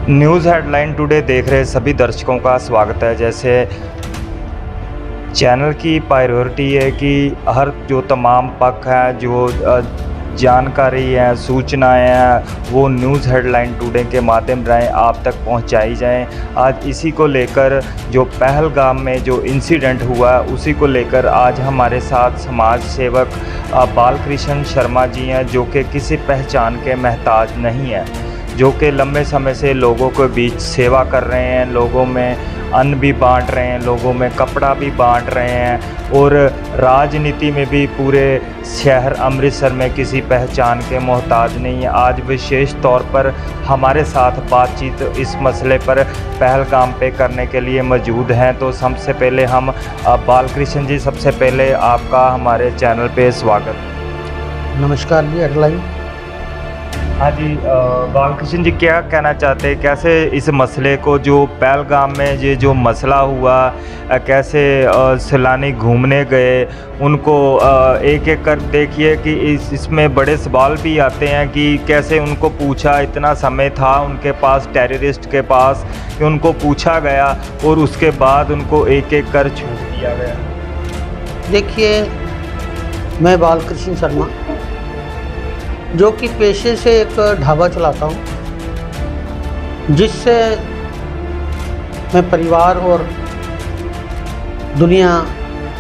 News headline today देख रहे सभी दर्शकों का स्वागत है। जैसे चैनल की प्रायोरिटी है कि हर जो तमाम पक्ष हैं, जो जानकारी है, सूचनाएं हैं, वो न्यूज़ हेडलाइन टुडे के माध्यम राहें आप तक पहुंचाई जाएं। आज इसी को लेकर जो पहलगाम में जो इंसिडेंट हुआ उसी को लेकर आज हमारे साथ समाज सेवक बालकृष्ण शर्मा जी हैं, जो कि किसी पहचान के महताज नहीं है, जो कि लंबे समय से लोगों के बीच सेवा कर रहे हैं, लोगों में अन्न भी बांट रहे हैं, लोगों में कपड़ा भी बांट रहे हैं और राजनीति में भी पूरे शहर अमृतसर में किसी पहचान के मोहताज नहीं है। आज विशेष तौर पर हमारे साथ बातचीत इस मसले पर पहलगाम पे करने के लिए मौजूद हैं। तो सबसे पहले हम बालकृष्ण जी, सबसे पहले आपका हमारे चैनल पे स्वागत। नमस्कार जी। हेडलाइन। हाँ जी, बालकृष्ण जी क्या कहना चाहते हैं, कैसे इस मसले को, जो पहलगाम में ये जो मसला हुआ, कैसे सैलानी घूमने गए उनको एक एक कर देखिए कि इसमें बड़े सवाल भी आते हैं कि कैसे उनको पूछा, इतना समय था उनके पास, टेररिस्ट के पास, कि उनको पूछा गया और उसके बाद उनको एक एक कर छूट दिया गया। देखिए, मैं बालकृष्ण शर्मा, जो कि पेशे से एक ढाबा चलाता हूँ, जिससे मैं परिवार और दुनिया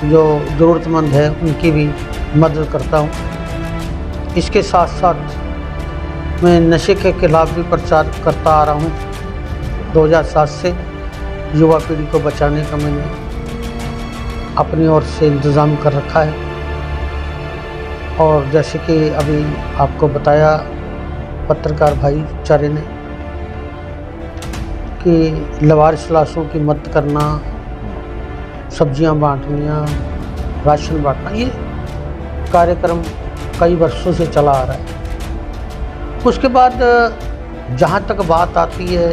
जो ज़रूरतमंद है उनकी भी मदद करता हूँ। इसके साथ साथ मैं नशे के खिलाफ भी प्रचार करता आ रहा हूँ। 2007 से युवा पीढ़ी को बचाने का मैंने अपनी ओर से इंतज़ाम कर रखा है। और जैसे कि अभी आपको बताया पत्रकार भाईचारे ने कि लवारिस लाशों की मदद करना, सब्जियां बांटनियाँ, राशन बांटना, ये कार्यक्रम कई वर्षों से चला आ रहा है। उसके बाद जहाँ तक बात आती है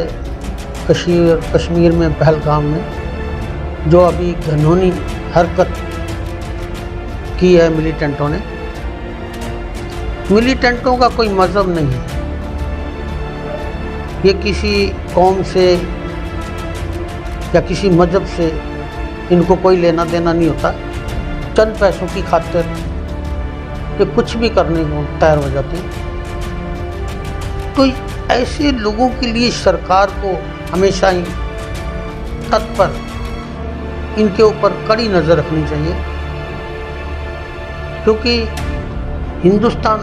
कश्मीर में पहलगाम में जो अभी घिनौनी हरकत की है मिलिटेंटों का कोई मज़हब नहीं है। ये किसी कौम से या किसी मज़हब से इनको कोई लेना देना नहीं होता। चंद पैसों की खातिर ये कुछ भी करने को तैयार हो जाती है। तो ऐसे लोगों के लिए सरकार को हमेशा ही तत्पर इनके ऊपर कड़ी नज़र रखनी चाहिए, क्योंकि हिंदुस्तान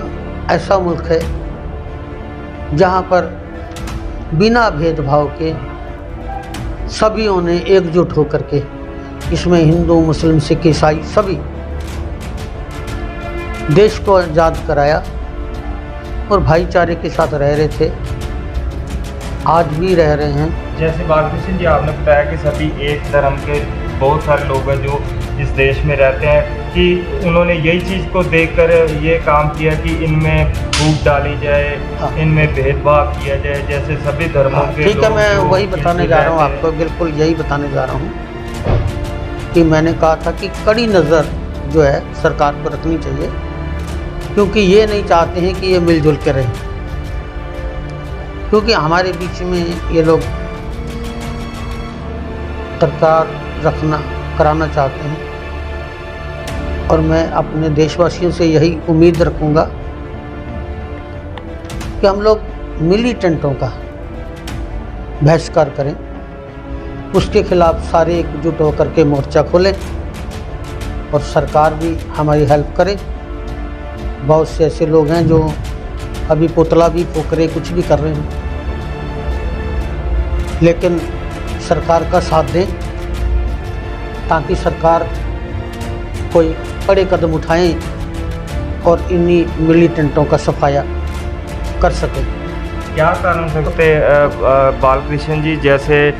ऐसा मुल्क है जहाँ पर बिना भेदभाव के सभीों ने एकजुट होकर के, इसमें हिंदू, मुस्लिम, सिख, ईसाई सभी, देश को आज़ाद कराया और भाईचारे के साथ रह रहे थे, आज भी रह रहे हैं। जैसे बालकृष्ण जी आपने बताया कि सभी एक धर्म के बहुत सारे लोग हैं जो इस देश में रहते हैं, कि उन्होंने यही चीज़ को देखकर ये काम किया कि इनमें फूट डाली जाए, हाँ। इनमें भेदभाव किया जाए, जैसे सभी धर्मों के। ठीक है, मैं वही बताने जा रहा हूँ आपको, बिल्कुल यही बताने जा रहा हूँ कि मैंने कहा था कि कड़ी नज़र जो है सरकार को रखनी चाहिए, क्योंकि ये नहीं चाहते हैं कि ये मिलजुल के रहें, क्योंकि हमारे बीच में ये लोग सरकार कराना चाहते हैं। और मैं अपने देशवासियों से यही उम्मीद रखूंगा कि हम लोग मिलिटेंटों का बहिष्कार करें, उसके खिलाफ सारे एकजुट होकर के मोर्चा खोलें और सरकार भी हमारी हेल्प करे। बहुत से ऐसे लोग हैं जो अभी पुतला भी फूंक रहे, कुछ भी कर रहे हैं, लेकिन सरकार का साथ दें ताकि सरकार कोई बड़े कदम उठाएं और इन्हीं मिलिटेंटों का सफाया कर सके। क्या कारण सकते बालकृष्ण जी, जैसे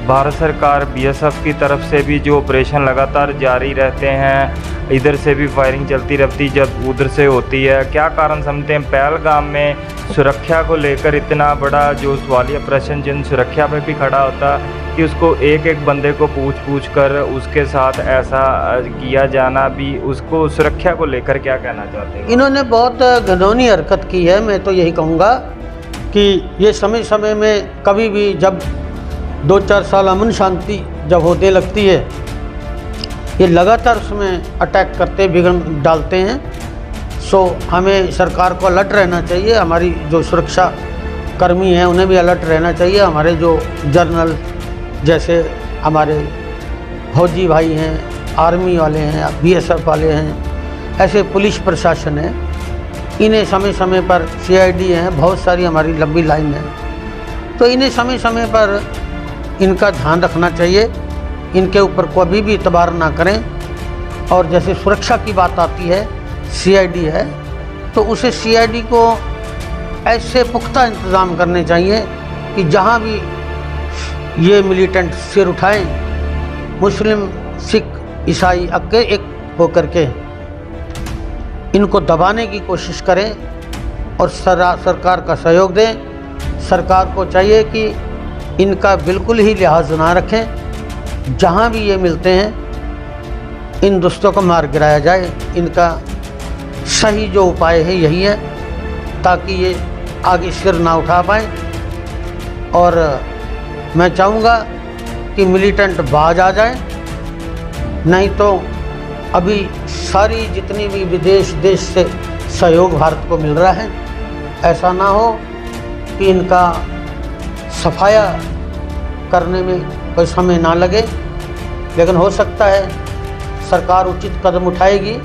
भारत सरकार बीएसएफ की तरफ से भी जो ऑपरेशन लगातार जारी रहते हैं, इधर से भी फायरिंग चलती रहती जब उधर से होती है, क्या कारण समझते हैं पहलगाम में सुरक्षा को लेकर इतना बड़ा जो सवालिया प्रश्न जिन सुरक्षा पे भी खड़ा होता कि उसको एक एक बंदे को पूछ कर उसके साथ ऐसा किया जाना भी, उसको सुरक्षा को लेकर क्या कहना चाहते हैं? इन्होंने बहुत घिनौनी हरकत की है। मैं तो यही कहूँगा कि ये समय समय में कभी भी जब 2-4 साल अमन शांति जब होने लगती है, ये लगातार उसमें अटैक करते बिगड़ डालते हैं। सो हमें सरकार को अलर्ट रहना चाहिए, हमारी जो सुरक्षा कर्मी हैं उन्हें भी अलर्ट रहना चाहिए, हमारे जो जर्नल जैसे हमारे फौजी भाई हैं, आर्मी वाले हैं, बीएसएफ वाले हैं, ऐसे पुलिस प्रशासन है, इन्हें समय समय पर सीआईडी हैं, बहुत सारी हमारी लंबी लाइन है, तो इन्हें समय समय पर इनका ध्यान रखना चाहिए, इनके ऊपर कभी भी इतबार ना करें। और जैसे सुरक्षा की बात आती है, सीआईडी है, तो उसे सीआईडी को ऐसे पुख्ता इंतज़ाम करने चाहिए कि जहाँ भी ये मिलिटेंट सिर उठाएं, मुस्लिम, सिख, ईसाई अक्के एक होकर के इनको दबाने की कोशिश करें और सरकार का सहयोग दें। सरकार को चाहिए कि इनका बिल्कुल ही लिहाज ना रखें, जहाँ भी ये मिलते हैं इन दुष्टों को मार गिराया जाए। इनका सही जो उपाय है यही है, ताकि ये आगे सिर ना उठा पाएँ। और मैं चाहूँगा कि मिलिटेंट बाज आ जाए, नहीं तो अभी सारी जितनी भी विदेश देश से सहयोग भारत को मिल रहा है, ऐसा ना हो कि इनका सफाया करने में कोई समय ना लगे। लेकिन हो सकता है सरकार उचित कदम उठाएगी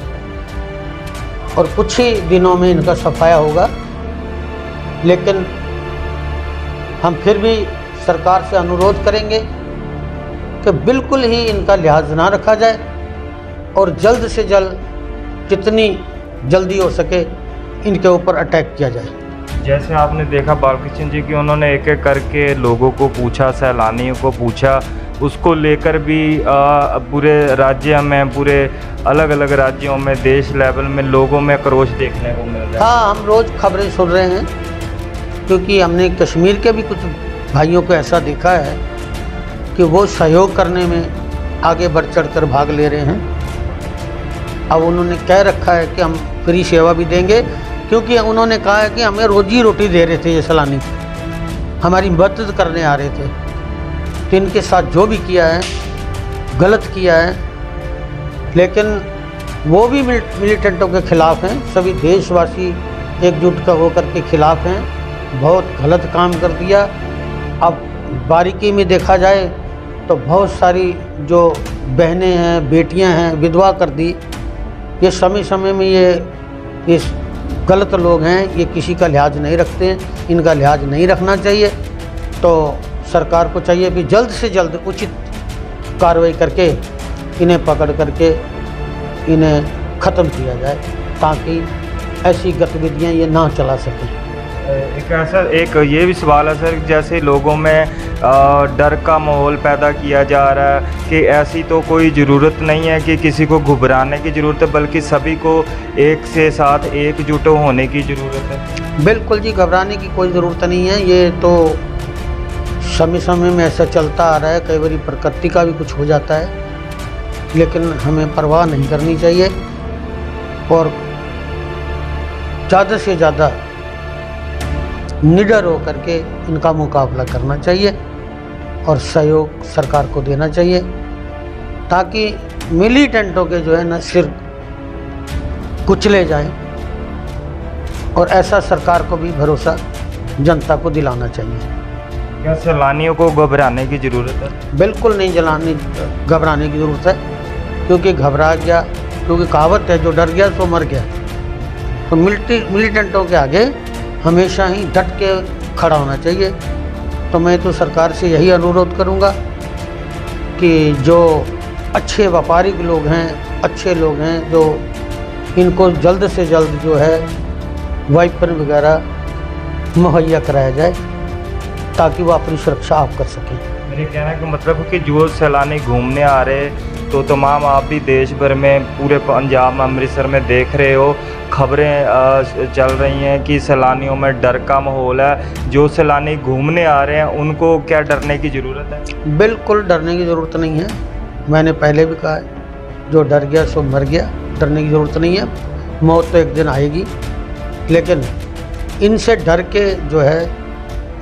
और कुछ ही दिनों में इनका सफाया होगा। लेकिन हम फिर भी सरकार से अनुरोध करेंगे कि बिल्कुल ही इनका लिहाज ना रखा जाए और जल्द से जल्द जितनी जल्दी हो सके इनके ऊपर अटैक किया जाए। जैसे आपने देखा बालकृष्ण जी कि उन्होंने एक एक करके लोगों को पूछा, सैलानियों को पूछा, उसको लेकर भी पूरे राज्य में, पूरे अलग अलग राज्यों में, देश लेवल में लोगों में आक्रोश देखने को मिल रहा है। हाँ, हम रोज़ खबरें सुन रहे हैं, क्योंकि हमने कश्मीर के भी कुछ भाइयों को ऐसा देखा है कि वो सहयोग करने में आगे बढ़ चढ़ कर भाग ले रहे हैं। अब उन्होंने कह रखा है कि हम फ्री सेवा भी देंगे, क्योंकि उन्होंने कहा है कि हमें रोजी रोटी दे रहे थे ये सैलानी, हमारी मदद करने आ रहे थे। तो इनके साथ जो भी किया है गलत किया है, लेकिन वो भी मिलिटेंटों के खिलाफ हैं। सभी देशवासी एकजुट होकर के खिलाफ हैं, बहुत गलत काम कर दिया। अब बारीकी में देखा जाए तो बहुत सारी जो बहनें हैं, बेटियां हैं, विधवा कर दी। ये समय समय में ये गलत लोग हैं, ये किसी का लिहाज नहीं रखते हैं, इनका लिहाज नहीं रखना चाहिए। तो सरकार को चाहिए कि जल्द से जल्द उचित कार्रवाई करके इन्हें पकड़ करके इन्हें ख़त्म किया जाए, ताकि ऐसी गतिविधियां ये ना चला सकें। एक ये भी सवाल है सर, जैसे लोगों में डर का माहौल पैदा किया जा रहा है कि ऐसी तो कोई ज़रूरत नहीं है कि किसी को घबराने की ज़रूरत है, बल्कि सभी को एक से साथ एकजुट होने की ज़रूरत है। बिल्कुल जी, घबराने की कोई ज़रूरत नहीं है। ये तो समय समय में ऐसा चलता आ रहा है, कई बार प्रकृति का भी कुछ हो जाता है, लेकिन हमें परवाह नहीं करनी चाहिए और ज़्यादा से ज़्यादा निडर होकर के इनका मुकाबला करना चाहिए और सहयोग सरकार को देना चाहिए, ताकि मिलिटेंटों के जो है ना सिर कुचले जाएं। और ऐसा सरकार को भी भरोसा जनता को दिलाना चाहिए। क्या सैलानियों को घबराने की ज़रूरत है? बिल्कुल नहीं घबराने की ज़रूरत है, क्योंकि घबरा गया, क्योंकि कहावत है जो डर गया सो मर गया। तो मिलिटेंटों के आगे हमेशा ही डट के खड़ा होना चाहिए। तो मैं तो सरकार से यही अनुरोध करूंगा कि जो अच्छे व्यापारिक लोग हैं, अच्छे लोग हैं, जो इनको जल्द से जल्द जो है वाइपर वगैरह मुहैया कराया जाए, ताकि वो अपनी सुरक्षा आप कर सकें। मेरे कहने का मतलब है कि जो सैलानी घूमने आ रहे, तो तमाम आप भी देश भर में, पूरे पंजाब में, अमृतसर में देख रहे हो, खबरें चल रही हैं कि सैलानियों में डर का माहौल है। जो सैलानी घूमने आ रहे हैं उनको क्या डरने की ज़रूरत है? बिल्कुल डरने की ज़रूरत नहीं है। मैंने पहले भी कहा है, जो डर गया सो मर गया, डरने की ज़रूरत नहीं है। मौत तो एक दिन आएगी, लेकिन इनसे डर के जो है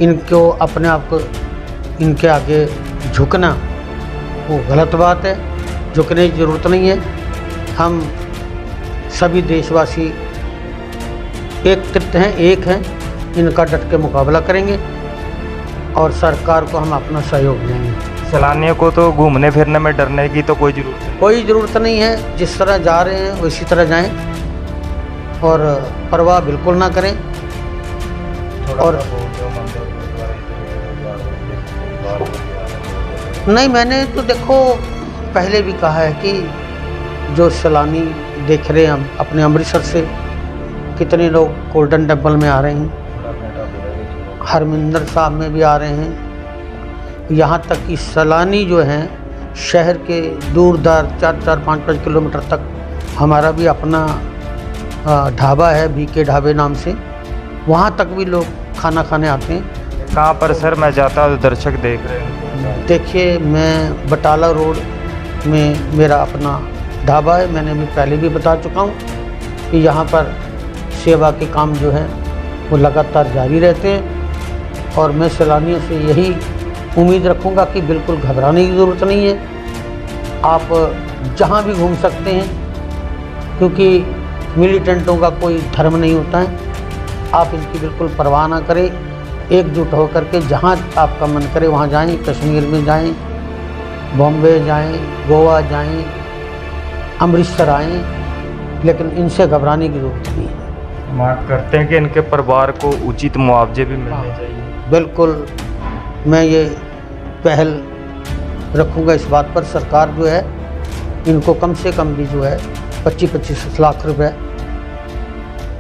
इनको अपने आप को इनके आगे झुकना वो गलत बात है। झुकने की ज़रूरत नहीं है। हम सभी देशवासी एकत्रित हैं, एक हैं। इनका डट के मुकाबला करेंगे और सरकार को हम अपना सहयोग देंगे। सैलानियों को तो घूमने फिरने में डरने की तो कोई ज़रूरत नहीं। कोई ज़रूरत नहीं है। जिस तरह जा रहे हैं उसी तरह जाएं और परवाह बिल्कुल ना करें। और नहीं, मैंने तो देखो पहले भी कहा है कि जो सैलानी देख रहे हैं हम अपने अमृतसर से कितने लोग गोल्डन टेम्पल में आ रहे हैं, हरमिंदर साहब में भी आ रहे हैं। यहाँ तक कि सैलानी जो हैं शहर के दूर दार 4-4, 5-5 किलोमीटर तक हमारा भी अपना ढाबा है, बीके ढाबे नाम से, वहाँ तक भी लोग खाना खाने आते हैं। कहाँ पर सर? मैं जाता हूँ, दर्शक देख रहे हैं। देखिए, मैं बटाला रोड में मेरा अपना ढाबा है। मैंने भी पहले भी बता चुका हूँ कि यहाँ पर सेवा के काम जो हैं वो लगातार जारी रहते हैं और मैं सैलानियों से यही उम्मीद रखूँगा कि बिल्कुल घबराने की ज़रूरत नहीं है। आप जहाँ भी घूम सकते हैं, क्योंकि मिलिटेंटों का कोई धर्म नहीं होता है। आप इनकी बिल्कुल परवाह ना करें, एकजुट होकर के जहाँ आपका मन करे वहाँ जाएं। कश्मीर में जाएं, बॉम्बे जाएं, गोवा जाएं, अमृतसर आएं, लेकिन इनसे घबराने की ज़रूरत नहीं है। मांग करते हैं कि इनके परिवार को उचित मुआवजे भी मिलने चाहिए। बिल्कुल, मैं ये पहल रखूँगा इस बात पर। सरकार जो है इनको कम से कम भी जो है 25-25 लाख रुपए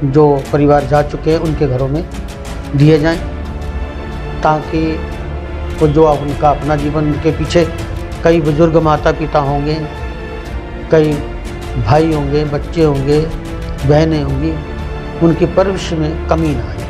जो परिवार जा चुके हैं उनके घरों में दिए जाएं, ताकि वो जो उनका अपना जीवन, उनके पीछे कई बुजुर्ग माता पिता होंगे, कई भाई होंगे, बच्चे होंगे, बहनें होंगी, उनकी परवरिश में कमी ना आए।